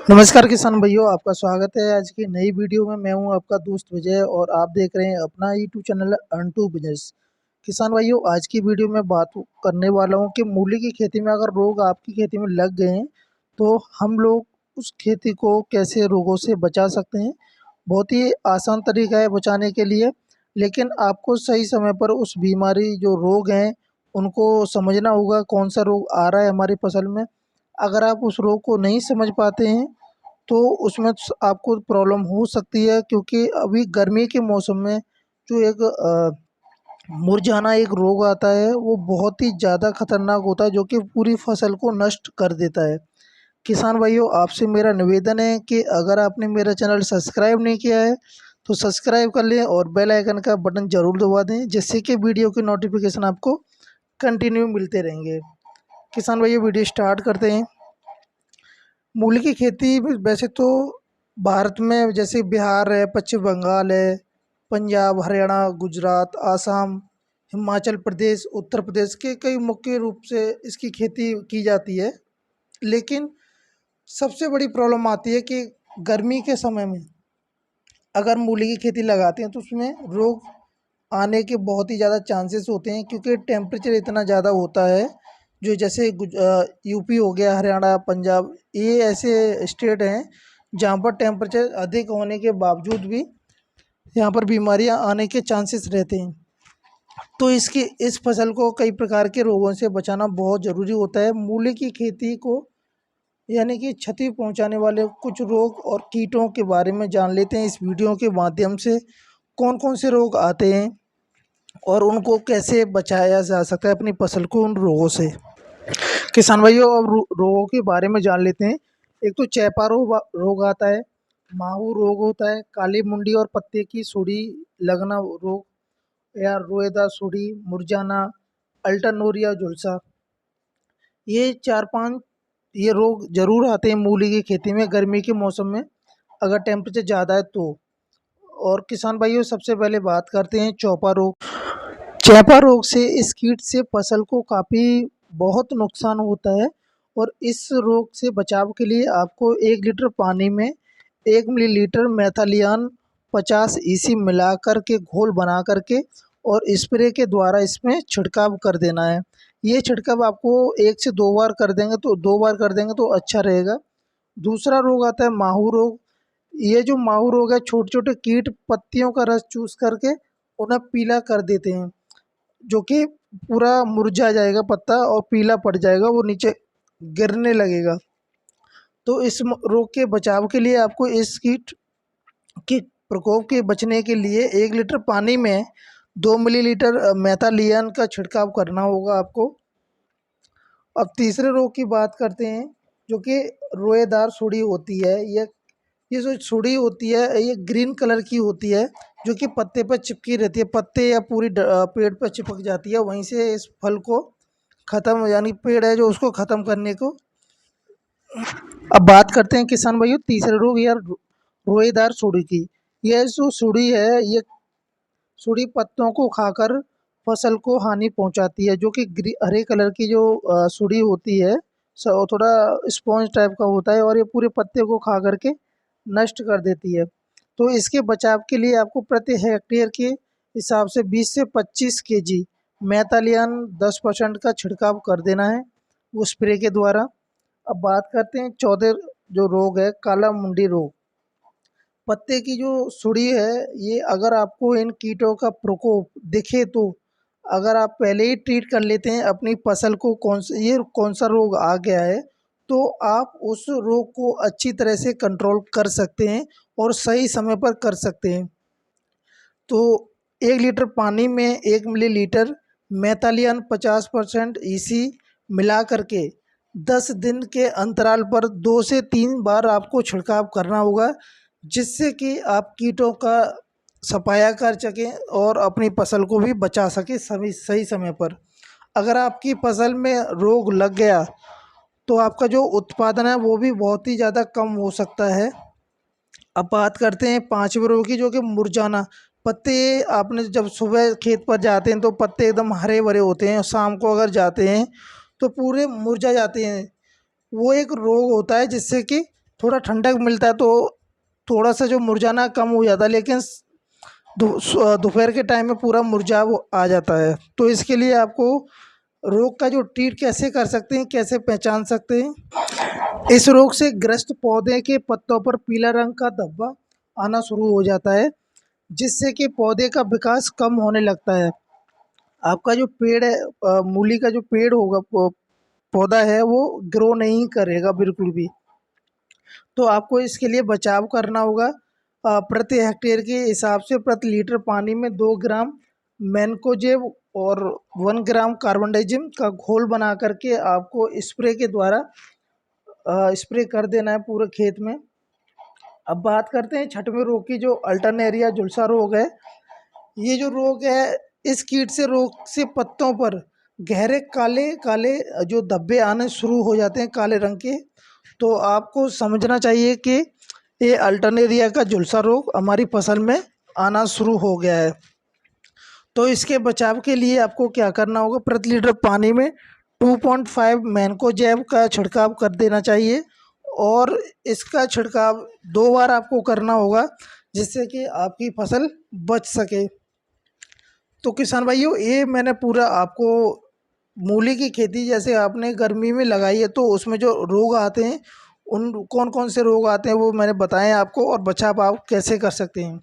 नमस्कार किसान भाइयों, आपका स्वागत है आज की नई वीडियो में। मैं हूं आपका दोस्त विजय और आप देख रहे हैं अपना YouTube channel earn to business. किसान भाइयों, आज की वीडियो में बात करने वाला हूं कि मूली की खेती में अगर रोग आपकी खेती में लग गए हैं तो हम लोग उस खेती को कैसे रोगों से बचा सकते हैं। बहुत ही आसान तरीका है बचाने के लिए, लेकिन आपको सही समय पर उस बीमारी जो रोग हैं उनको समझना होगा, कौन सा रोग आ रहा है हमारी फसल में। अगर आप उस रोग को नहीं समझ पाते हैं तो उसमें आपको प्रॉब्लम हो सकती है, क्योंकि अभी गर्मी के मौसम में जो एक मुरझाना एक रोग आता है वो बहुत ही ज़्यादा खतरनाक होता है, जो कि पूरी फसल को नष्ट कर देता है। किसान भाइयों, आपसे मेरा निवेदन है कि अगर आपने मेरा चैनल सब्सक्राइब नहीं किया है तो सब्सक्राइब कर लें और बेल आइकन का बटन ज़रूर दबा दें, जिससे कि वीडियो की नोटिफिकेशन आपको कंटिन्यू मिलते रहेंगे। किसान भाइयों, वीडियो स्टार्ट करते हैं। मूली की खेती वैसे तो भारत में जैसे बिहार है, पश्चिम बंगाल है, पंजाब, हरियाणा, गुजरात, आसाम, हिमाचल प्रदेश, उत्तर प्रदेश के कई मुख्य रूप से इसकी खेती की जाती है। लेकिन सबसे बड़ी प्रॉब्लम आती है कि गर्मी के समय में अगर मूली की खेती लगाते हैं तो उसमें रोग आने के बहुत ही ज़्यादा चांसेस होते हैं, क्योंकि टेम्परेचर इतना ज़्यादा होता है। जो जैसे यूपी हो गया, हरियाणा, पंजाब, ये ऐसे स्टेट हैं जहाँ पर टेम्परेचर अधिक होने के बावजूद भी यहाँ पर बीमारियाँ आने के चांसेस रहते हैं। तो इसकी इस फसल को कई प्रकार के रोगों से बचाना बहुत ज़रूरी होता है। मूली की खेती को यानी कि क्षति पहुंचाने वाले कुछ रोग और कीटों के बारे में जान लेते हैं इस वीडियो के माध्यम से। कौन कौन से रोग आते हैं और उनको कैसे बचाया जा सकता है अपनी फसल को उन रोगों से। किसान भाइयों, अब रोगों के बारे में जान लेते हैं। एक तो चैपा रोग आता है, माहू रोग होता है, काली मुंडी और पत्ते की सुड़ी लगना रोग, या रोएदार सुड़ी, मुरझाना, अल्टरनोरिया झुलसा। ये 4-5 ये रोग जरूर आते हैं मूली की खेती में गर्मी के मौसम में अगर टेम्परेचर ज़्यादा है तो। और किसान भाइयों, सबसे पहले बात करते हैं चौपा रोग। चैपा रोग से इस कीट से फसल को काफ़ी बहुत नुकसान होता है, और इस रोग से बचाव के लिए आपको 1 लीटर पानी में 1 मिलीलीटर मेथालियन 50 EC मिला कर के घोल बना करके और स्प्रे के द्वारा इसमें छिड़काव कर देना है। ये छिड़काव आपको 1 से 2 बार कर देंगे तो 2 बार कर देंगे तो अच्छा रहेगा। दूसरा रोग आता है माहू रोग। ये जो माहू रोग है, छोटे छोटे कीट पत्तियों का रस चूस करके उन्हें पीला कर देते हैं, जो कि पूरा मुरझा जाएगा पत्ता और पीला पड़ जाएगा, वो नीचे गिरने लगेगा। तो इस रोग के बचाव के लिए आपको इस कीट के प्रकोप के बचने के लिए 1 लीटर पानी में 2 मिलीलीटर मेथालियन का छिड़काव करना होगा आपको। अब तीसरे रोग की बात करते हैं, जो कि रोएदार सुड़ी होती है। ये जो सुड़ी होती है ये ग्रीन कलर की होती है, जो कि पत्ते पर चिपकी रहती है, पत्ते या पूरी पेड़ पर चिपक जाती है। वहीं से इस फल को ख़त्म, यानी पेड़ है जो उसको ख़त्म करने को। अब बात करते हैं किसान भाइयों तीसरे रोग या रोएदार सुड़ी की। यह जो सुड़ी है, ये सुड़ी पत्तों को खाकर फसल को हानि पहुंचाती है, जो कि हरे कलर की जो सुड़ी होती है, थोड़ा स्पॉन्ज टाइप का होता है, और ये पूरे पत्ते को खा करके नष्ट कर देती है। तो इसके बचाव के लिए आपको प्रति हेक्टेयर के हिसाब से 20 से 25 केजी मेथालियन 10% का छिड़काव कर देना है वो स्प्रे के द्वारा। अब बात करते हैं चौथे जो रोग है, काला मुंडी रोग। पत्ते की जो सुड़ी है, ये अगर आपको इन कीटों का प्रकोप दिखे तो अगर आप पहले ही ट्रीट कर लेते हैं अपनी फसल को कौन सा रोग आ गया है, तो आप उस रोग को अच्छी तरह से कंट्रोल कर सकते हैं और सही समय पर कर सकते हैं। तो 1 लीटर पानी में 1 मिलीलीटर मेथालियन 50% EC मिला करके 10 दिन के अंतराल पर 2 से 3 बार आपको छिड़काव करना होगा, जिससे कि आप कीटों का सफाया कर सकें और अपनी फसल को भी बचा सकें सही समय पर। अगर आपकी फसल में रोग लग गया तो आपका जो उत्पादन है वो भी बहुत ही ज़्यादा कम हो सकता है। अब बात करते हैं पांचवें रोग की, जो कि मुरझाना। पत्ते आपने जब सुबह खेत पर जाते हैं तो पत्ते एकदम हरे भरे होते हैं, और शाम को अगर जाते हैं तो पूरे मुरझा जाते हैं। वो एक रोग होता है जिससे कि थोड़ा ठंडक मिलता है तो थोड़ा सा जो मुरझाना कम हो जाता है, लेकिन दोपहर के टाइम में पूरा मुरझाव आ जाता है। तो इसके लिए आपको रोग का जो ट्रीट कैसे कर सकते हैं, कैसे पहचान सकते हैं। इस रोग से ग्रस्त पौधे के पत्तों पर पीला रंग का धब्बा आना शुरू हो जाता है, जिससे कि पौधे का विकास कम होने लगता है। आपका जो पेड़ है, मूली का जो पेड़ होगा, पौधा है, वो ग्रो नहीं करेगा बिल्कुल भी। तो आपको इसके लिए बचाव करना होगा। प्रति हेक्टेयर के हिसाब से प्रति लीटर पानी में 2 ग्राम मैनकोजेब और 1 ग्राम कार्बनडाजिम का घोल बना करके आपको स्प्रे के द्वारा स्प्रे कर देना है पूरे खेत में। अब बात करते हैं छठवें रोग की, जो अल्टरनेरिया झुलसा रोग है। ये जो रोग है, इस कीट से रोग से पत्तों पर गहरे काले काले जो धब्बे आने शुरू हो जाते हैं, काले रंग के। तो आपको समझना चाहिए कि ये अल्टरनेरिया का झुलसा रोग हमारी फसल में आना शुरू हो गया है। तो इसके बचाव के लिए आपको क्या करना होगा, प्रति लीटर पानी में 2.5 मैनकोजेब का छिड़काव कर देना चाहिए। और इसका छिड़काव 2 बार आपको करना होगा, जिससे कि आपकी फसल बच सके। तो किसान भाइयों, ये मैंने पूरा आपको मूली की खेती जैसे आपने गर्मी में लगाई है, तो उसमें जो रोग आते हैं, उन कौन कौन से रोग आते हैं वो मैंने बताए आपको, और बचाव आप कैसे कर सकते हैं।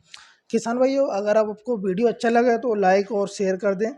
किसान भाइयों, अगर आपको वीडियो अच्छा लगा तो लाइक और शेयर कर दें।